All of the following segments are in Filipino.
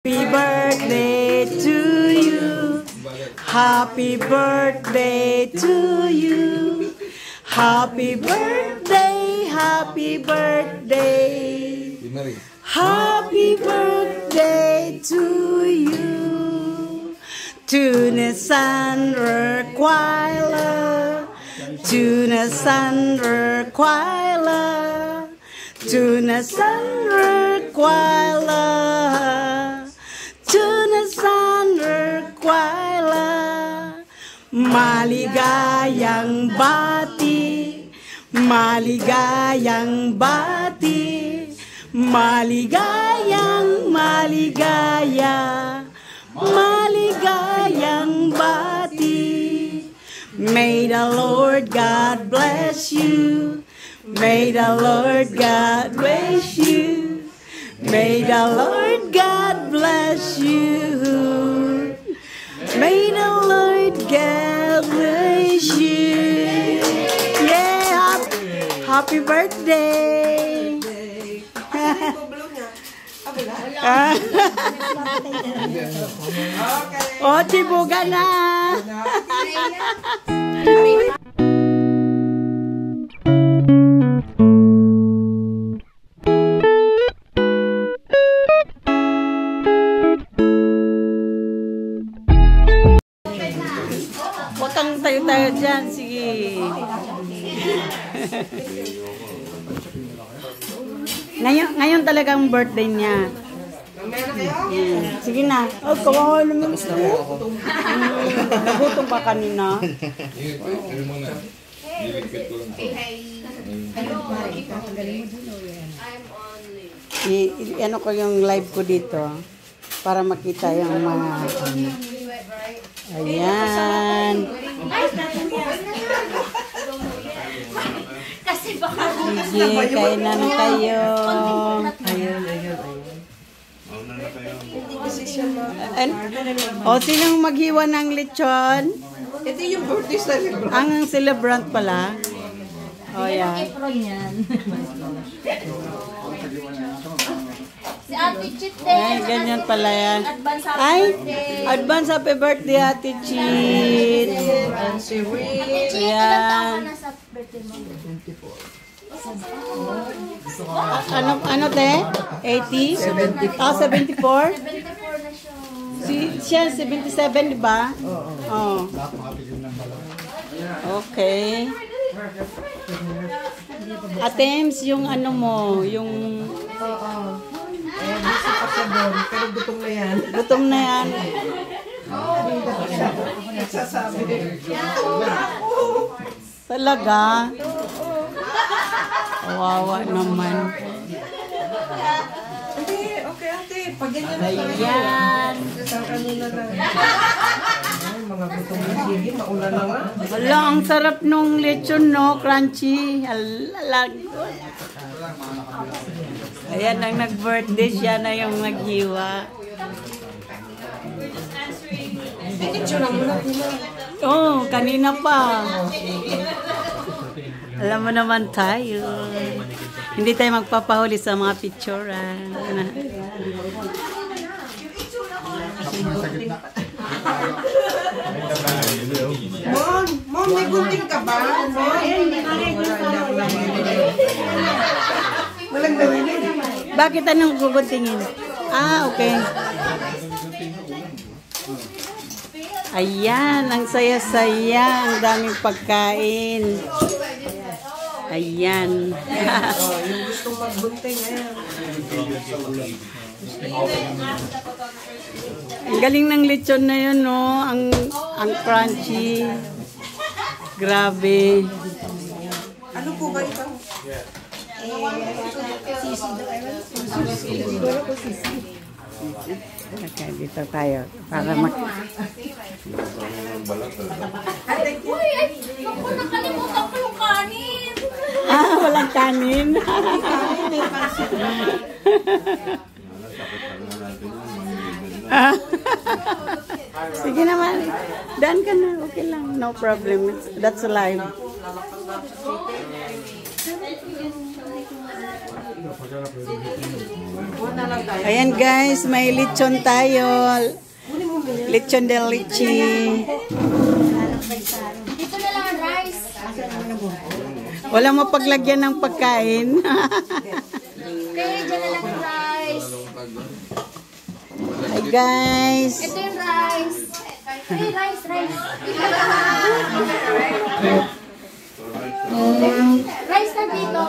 Happy birthday to you. Happy birthday to you. Happy birthday, happy birthday. Happy birthday to you. Tune Sandra Quila. Tune Sandra Quila. Tune Sandra Quila. Tune Sandra Quila. Maligayang bati. Maligayang bati. Maligayang maligaya. Maligayang bati. May the Lord God bless you. May the Lord God bless you. May the Lord God bless you. May the Lord God bless you. Yeah, happy birthday. Oh, tibuga na. Huwag kang tayo-tayo dyan. Sige. Ngayon talagang birthday niya. Sige na. Oh, kawawa naman ito. Nagutom pa kanina. Ano ko yung live ko dito para makita yung mga ayan. Sige, kain na kayo. O, sinong maghiwa ng lechon? Ito yung birthday celebrant. Ang celebrant pala. O, yan. Si Ate Chit din. Ay, ganyan pala yan. Ay, advance happy birthday, Ate Chit. Si Will. Ate Chit, ilang taon ka na sa birthday mo? 24. Ano te? 80? 74? 74 na siya. Siya 77, di ba? Oo. Okay. Atems, yung ano mo, yung... Ayan, gusto pa siya doon. Pero gutom na yan. Gutom na yan. Nagsasabi din. Talaga? Kawawa naman. Hindi, okay ate. Pag ganyan na tayo. Ayan. Isang ano na lang. Ay, mga gutom na. Sige, mauna na nga. Wala, ang sarap nung lechon, no? Crunchy. Alag. Ayan, ang nag-birthday siya na yung naghiwa. Picture lang muna. Oh, kanina pa. Alam mo naman tayo. Hindi tayo magpapahuli sa mga picturean. Mom, may gunting ka ba? Walang nawinin. Bakit anong guguntingin? Ah, okay. Ayan, ang saya-saya. Ang daming pagkain. Ayan. Yung gustong magbunting, ayan. Ang galing ng lechon na yun, no? Ang crunchy. Grabe. Ano po ba ito? Okay, dito tayo. Para mak... Uy, ay, naku, nakalimutan ko yung kanin. Ah, walang kanin. Sige naman. Daan ka na. Okay lang. No problem. That's live. Ayan guys, may lechon tayo. Lechon del leche. Dito na lang ang rice. Walang mapaglagyan ng pagkain. Okay, dyan na lang ang rice. Hi guys. Ito yung rice. Hey, rice. Rice na dito.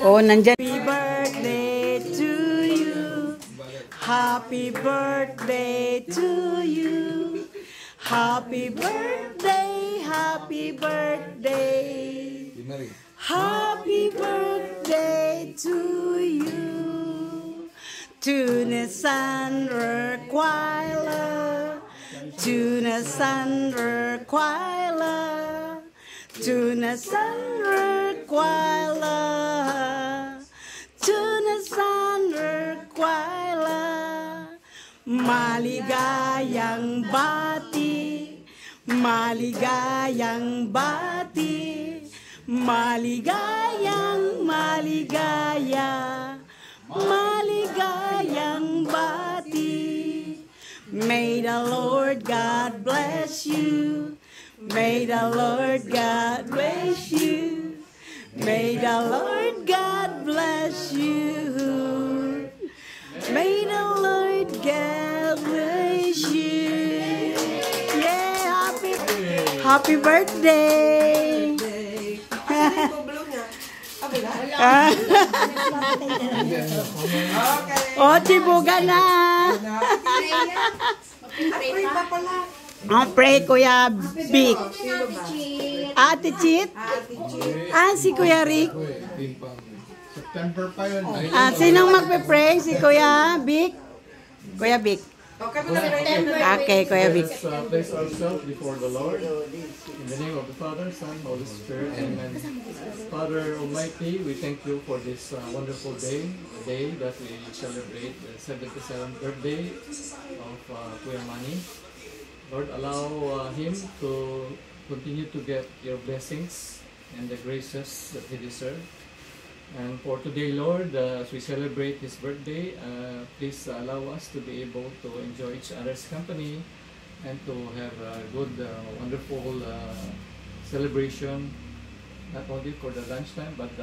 Oh, nandyan. Happy birthday to you. Happy birthday to you. Happy birthday, happy birthday. Happy birthday to you. Tune Sandra Quila. Tune Sandra Quila. Tune Sandra Quila. Tune Sandra Quila. Maligayang bati, maligayang bati, maligayang maligaya, maligayang bati. May the Lord God bless you. May the Lord God bless you. May the Lord God bless you. May the Lord God bless you. Yeah, happy birthday. Oh, tibuga na. Oh, pray Kuya Vic. Ate Chit? Ah, si Kuya Rick. September pa yun. Ah, sinong magpe-pray? Si Kuya Vic? Kuya Vic. Okay, Kuya Vic. Let's place ourselves before the Lord. In the name of the Father, Son, Holy Spirit. Amen. Father Almighty, we thank you for this wonderful day, a day that we celebrate the 77th birthday of Kuya Manny. Lord, allow him to continue to get your blessings and the graces that he deserves. And for today, Lord, as we celebrate his birthday, please allow us to be able to enjoy each other's company and to have a good, wonderful celebration, not only for the lunchtime, but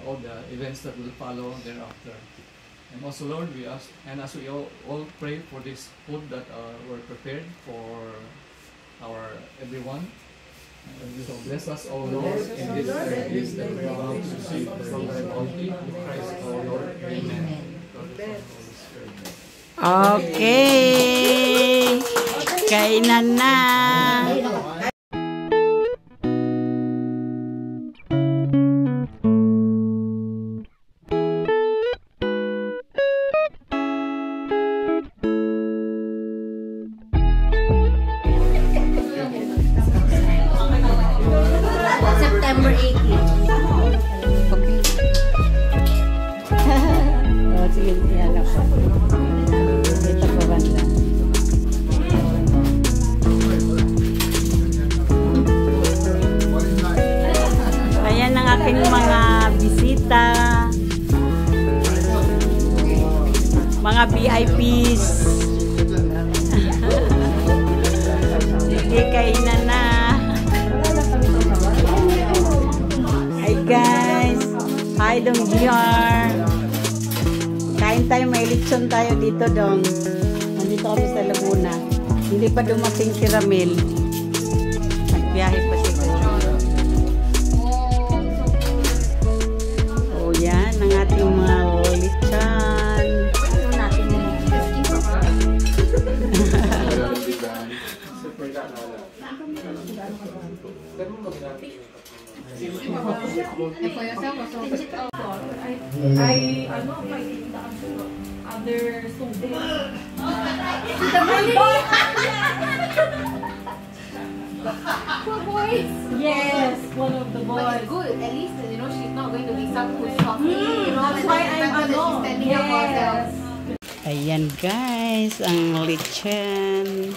all the events that will follow thereafter. And also, Lord, we ask, and as we all pray for this food that were prepared for our everyone. So bless us, O Lord, in this service that we are about to receive from the bounty of Christ, O Lord. Amen. Okay. Kainan na. September 18. Okay. Oh, sige, yan ako. Dito po banda. Ayan ang aking mga bisita. Mga VIPs. Sige, kainan na. Hi guys! Hi Dong GR! Kain tayo, may lechon tayo dito Dong. Nandito kami sa Laguna. Hindi pa dumating si Ramil. Nagbiyahe pa si Ramil. Oh yan, ang ating mga lechon. Poor boys. Yes, one of the But it's good. At least, you know, she's not going to be That's why I'm standing up on them. Ayan guys, ang lechon.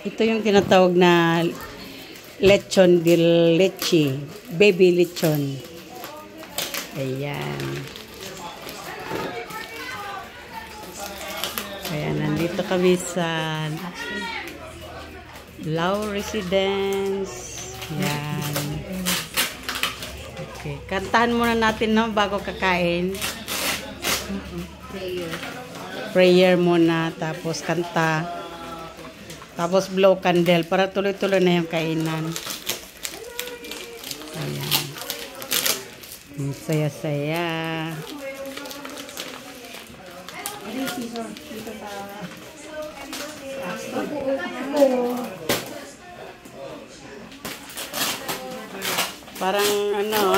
Ito yung tinatawag na lechon de leche, baby lechon. Ayan. Ayan, nandito kami sa Lao Residence. Ayan. Okay, kantahan muna natin no, bago kakain. Prayer muna, tapos kanta. Tapos blow candle para tuloy-tuloy na yung kainan. Ayan. Ang saya-saya. Parang ano.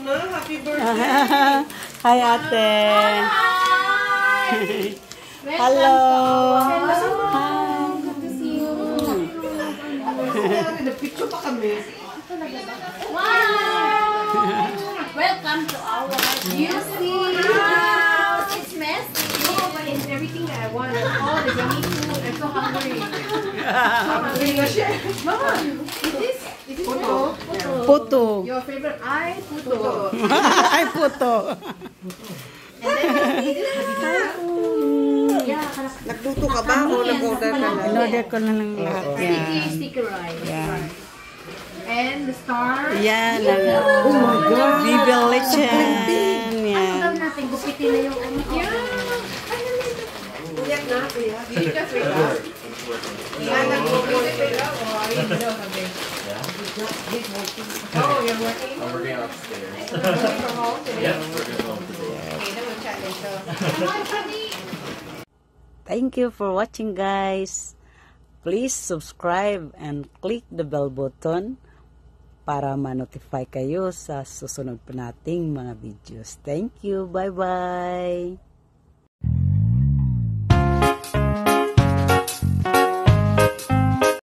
Happy birthday. Hi ate. Hello. Nagpicture pa kami. Wow! Welcome to our beauty. Wow! It's messy. No, but it's everything that I want. All the yummy food. I'm so hungry. Hungry na siya. Mama, is this puto? Puto. Your favorite? I puto. Ay puto. And then is this yeah, Nagluto ka ba o nag-order ka na? In-order ko na lang lahat yan. sticky rice. Yan. And the star. Yan. Oh my God. Bibi lechon. Yan. Ano natin? Gupitin na yung Uyak na, kuya. Oh, you're working? I'm working upstairs. From home today? Yes, working home today. Okay, then we'll chat later. Thank you for watching guys. Please subscribe and click the bell button para ma-notify kayo sa susunod pa nating mga videos. Thank you. Bye-bye.